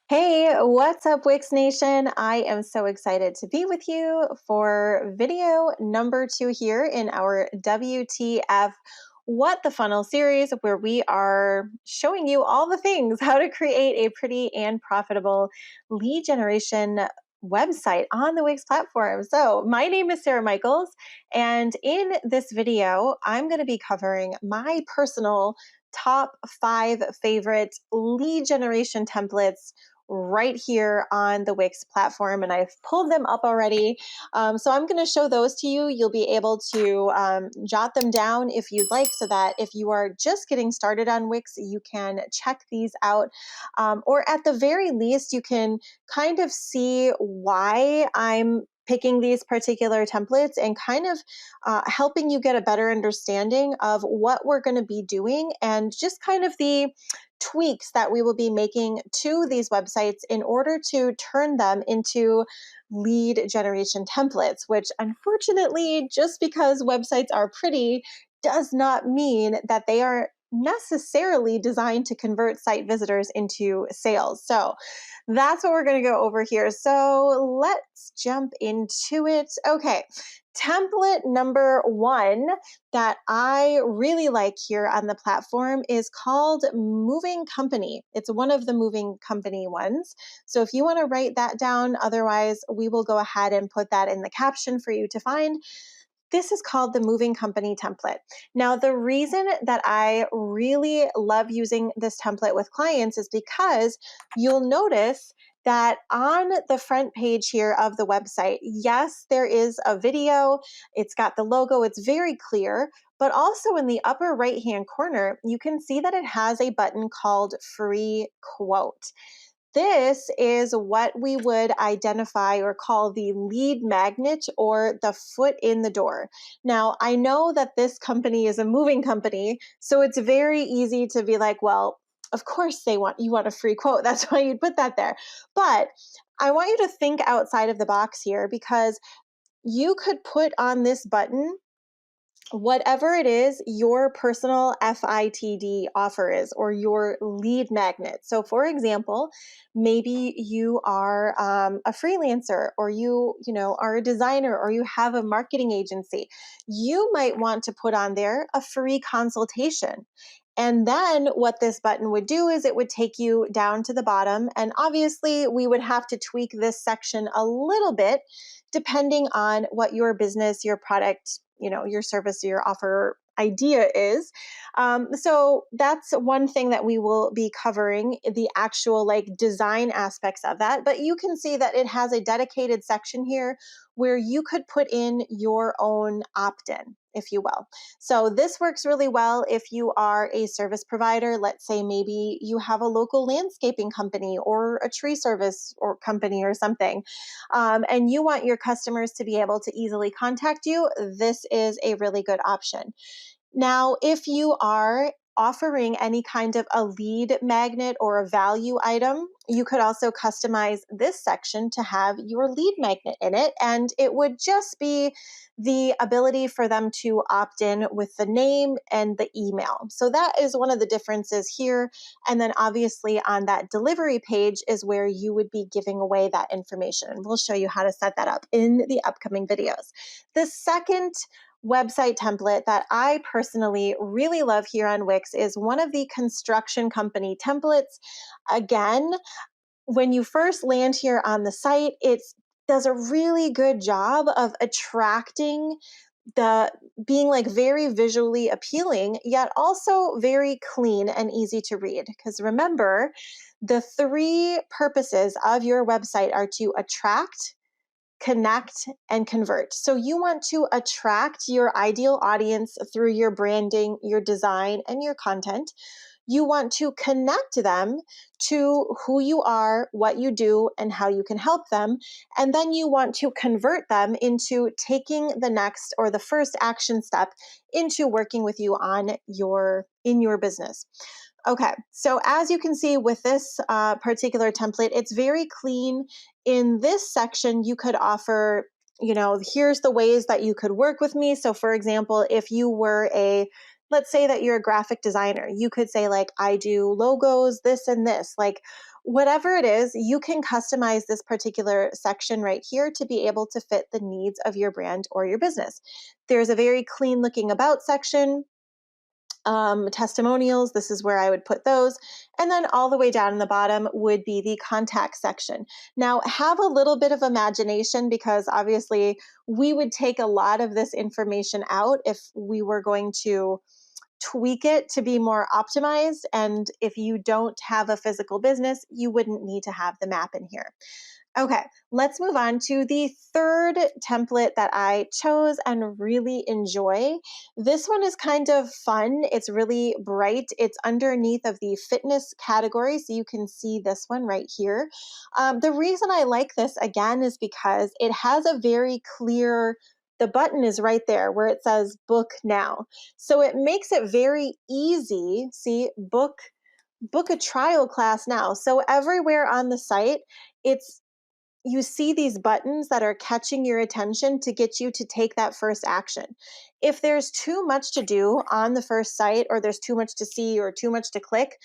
Hey, what's up, Wix Nation? I am so excited to be with you for video number 2 here in our WTF What the Funnel series, where we are showing you all the things how to create a pretty and profitable lead generation website on the Wix platform. So, my name is Sara Michaels, and in this video, I'm going to be covering my personal top 5 favorite lead generation templates right here on the Wix platform, and I've pulled them up already. So I'm going to show those to you. You'll be able to jot them down if you'd like, so that if you are just getting started on Wix, you can check these out. Or at the very least, you can kind of see why I'm picking these particular templates and kind of helping you get a better understanding of what we're going to be doing and just kind of the tweaks that we will be making to these websites in order to turn them into lead generation templates, which unfortunately, just because websites are pretty does not mean that they are necessarily designed to convert site visitors into sales. So that's what we're going to go over here. So let's jump into it. Okay. Template number 1 that I really like here on the platform is called Moving Company. It's one of the Moving Company ones. So if you want to write that down, otherwise we will go ahead and put that in the caption for you to find. This is called the Moving Company template. Now, the reason that I really love using this template with clients is because you'll notice that on the front page here of the website, yes, there is a video. It's got the logo. It's very clear. But also in the upper right-hand corner, you can see that it has a button called Free Quote. This is what we would identify or call the lead magnet or the foot in the door. Now, I know that this company is a moving company, so it's very easy to be like, well, of course you want a free quote. That's why you'd put that there. But I want you to think outside of the box here, because you could put on this button whatever it is your personal FITD offer is, or your lead magnet. So for example, maybe you are a freelancer, or you are a designer, or you have a marketing agency. You might want to put on there a free consultation. And then what this button would do is it would take you down to the bottom. And obviously we would have to tweak this section a little bit depending on what your business, your product, your service, your offer idea is. So that's one thing that we will be covering, the actual design aspects of that. But you can see that it has a dedicated section here where you could put in your own opt-in, if you will. So this works really well if you are a service provider. Let's say maybe you have a local landscaping company or a tree service or company or something, and you want your customers to be able to easily contact you. This is a really good option. Now, if you are offering any kind of a lead magnet or a value item, you could also customize this section to have your lead magnet in it, and it would just be the ability for them to opt in with the name and the email. So that is one of the differences here. And then obviously on that delivery page is where you would be giving away that information. We'll show you how to set that up in the upcoming videos. The second website template that I personally really love here on Wix is one of the construction company templates. Again, when you first land here on the site, it does a really good job of attracting being very visually appealing, yet also very clean and easy to read. Because remember, the 3 purposes of your website are to attract, connect, and convert. So you want to attract your ideal audience through your branding, your design, and your content. You want to connect them to who you are, what you do, and how you can help them. And then you want to convert them into taking the next or the first action step into working with you in your business. Okay, so as you can see with this particular template, it's very clean. In this section, you could offer, here's the ways that you could work with me. So for example, if you were a let's say that you're a graphic designer. You could say, like, I do logos, this and this. Like, whatever it is, you can customize this particular section right here to be able to fit the needs of your brand or your business. There's a very clean looking about section. Testimonials, this is where I would put those. And then all the way down in the bottom would be the contact section. Now, have a little bit of imagination, because obviously we would take a lot of this information out if we were going to tweak it to be more optimized. And if you don't have a physical business, you wouldn't need to have the map in here. Okay, let's move on to the third template that I chose and really enjoy. This one is kind of fun. It's really bright. It's underneath of the fitness category, so you can see this one right here. The reason I like this, again, is because it has a very clear, the button is right there where it says book now. So it makes it very easy. See, book a trial class now. So everywhere on the site, it's you see these buttons that are catching your attention to get you to take that first action. If there's too much to do on the first site, or there's too much to see or too much to click,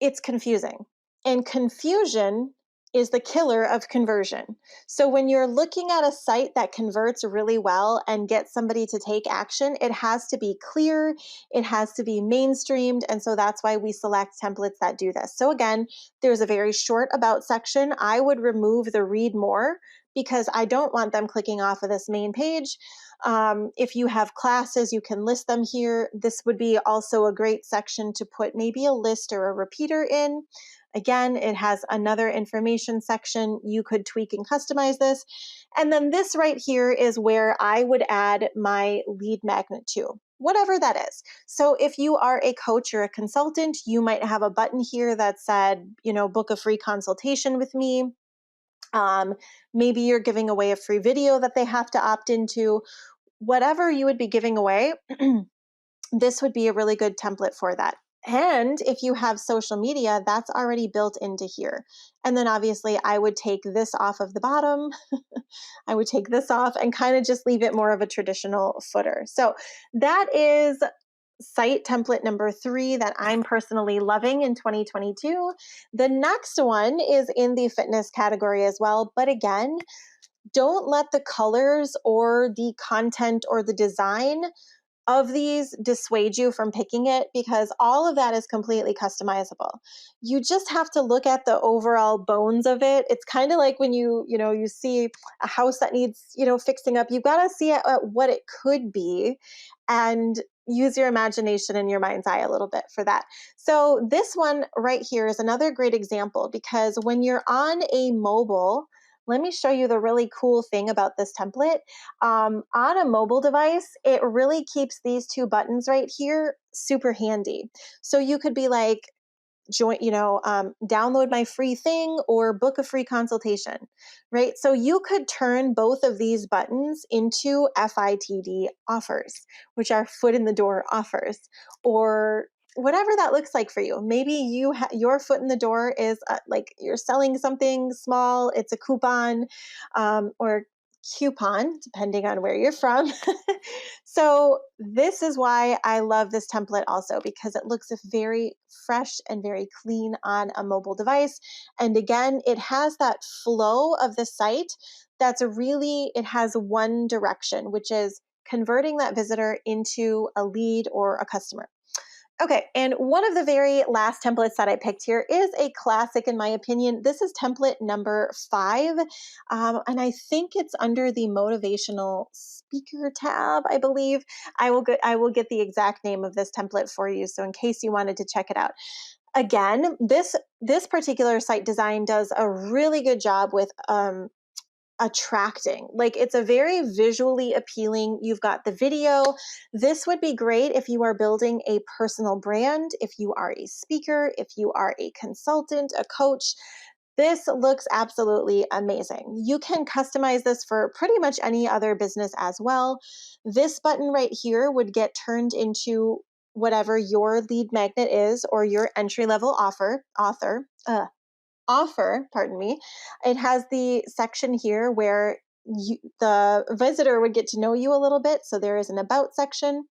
it's confusing. And confusion is the killer of conversion. So when you're looking at a site that converts really well and gets somebody to take action, it has to be clear, it has to be mainstreamed. And so that's why we select templates that do this. So again, there's a very short about section. I would remove the read more, because I don't want them clicking off of this main page. If you have classes, you can list them here. This would be also a great section to put maybe a list or a repeater in. Again, it has another information section. You could tweak and customize this. And then this right here is where I would add my lead magnet to, whatever that is. So if you are a coach or a consultant, you might have a button here that said, book a free consultation with me. Maybe you're giving away a free video that they have to opt into. Whatever you would be giving away, this would be a really good template for that. And if you have social media, that's already built into here. And then obviously I would take this off of the bottom. I would take this off and kind of just leave it more of a traditional footer. So that is site template number 3 that I'm personally loving in 2022. The next one is in the fitness category as well. But again, don't let the colors or the content or the design of these dissuade you from picking it, because all of that is completely customizable. You just have to look at the overall bones of it. It's kind of like when you see a house that needs, fixing up. You've got to see what it could be and use your imagination and your mind's eye a little bit for that. So this one right here is another great example, because when you're on a mobile, let me show you the really cool thing about this template. On a mobile device, it really keeps these 2 buttons right here super handy. So you could be like, download my free thing or book a free consultation, right? So you could turn both of these buttons into FITD offers, which are foot in the door offers, or whatever that looks like for you. Maybe your foot in the door is like you're selling something small, it's a coupon, or coupon, depending on where you're from. So this is why I love this template also, because it looks very fresh and very clean on a mobile device. And again, it has that flow of the site it has one direction, which is converting that visitor into a lead or a customer. Okay, and one of the very last templates that I picked here is a classic in my opinion. This is template number 5, and I think it's under the motivational speaker tab, I believe. I will get the exact name of this template for you, so in case you wanted to check it out. Again, this particular site design does a really good job with attracting. Like, it's a very visually appealing. You've got the video. This would be great if you are building a personal brand, if you are a speaker, if you are a consultant, a coach. This looks absolutely amazing. You can customize this for pretty much any other business as well. This button right here would get turned into whatever your lead magnet is, or your entry-level offer, pardon me. It has the section here where the visitor would get to know you a little bit. So there is an about section.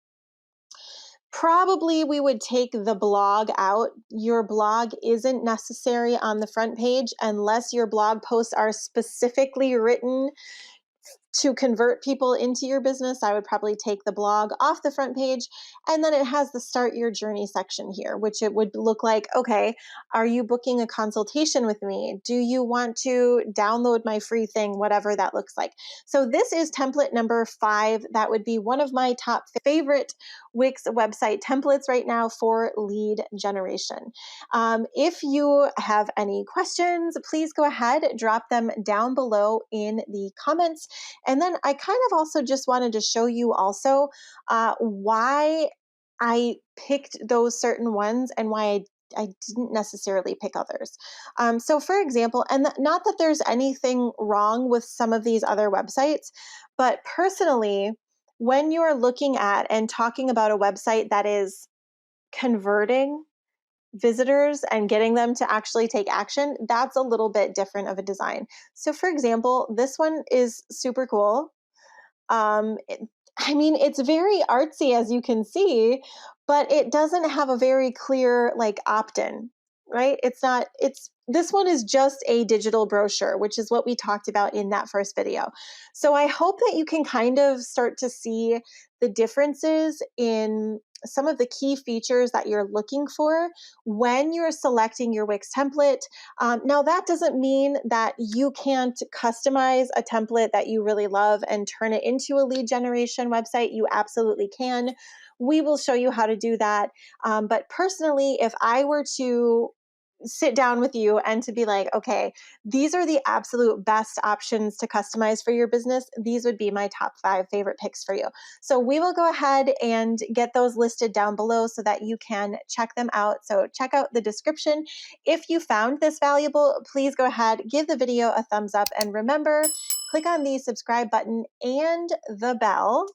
Probably we would take the blog out. Your blog isn't necessary on the front page unless your blog posts are specifically written to convert people into your business. I would probably take the blog off the front page. And then it has the start your journey section here, which it would look like, okay, are you booking a consultation with me? Do you want to download my free thing? Whatever that looks like. So this is template number 5. That would be one of my top favorite Wix website templates right now for lead generation. If you have any questions, please go ahead, drop them down below in the comments. And then I kind of also just wanted to show you also why I picked those certain ones and why I didn't necessarily pick others. So for example, and not that there's anything wrong with some of these other websites, but personally, when you're looking at and talking about a website that is converting visitors and getting them to actually take action, that's a little bit different of a design. So for example, this one is super cool. It, I mean, it's very artsy as you can see, but it doesn't have a very clear like opt-in, right? This one is just a digital brochure, which is what we talked about in that first video. So I hope that you can kind of start to see the differences in some of the key features that you're looking for when you're selecting your Wix template. Now, that doesn't mean that you can't customize a template that you really love and turn it into a lead generation website. You absolutely can. We will show you how to do that. But personally, if I were to sit down with you and to be like, okay, these are the absolute best options to customize for your business, these would be my top 5 favorite picks for you. So we will go ahead and get those listed down below so that you can check them out. So check out the description. If you found this valuable, please go ahead, give the video a thumbs up, and remember, click on the subscribe button and the bell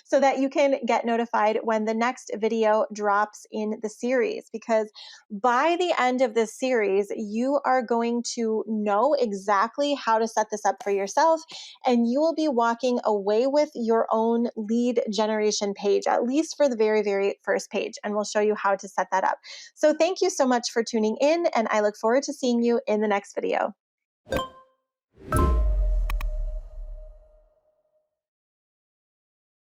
so that you can get notified when the next video drops in the series. Because by the end of this series, you are going to know exactly how to set this up for yourself, and you will be walking away with your own lead generation page, at least for the very, very first page. And we'll show you how to set that up. So thank you so much for tuning in, and I look forward to seeing you in the next video.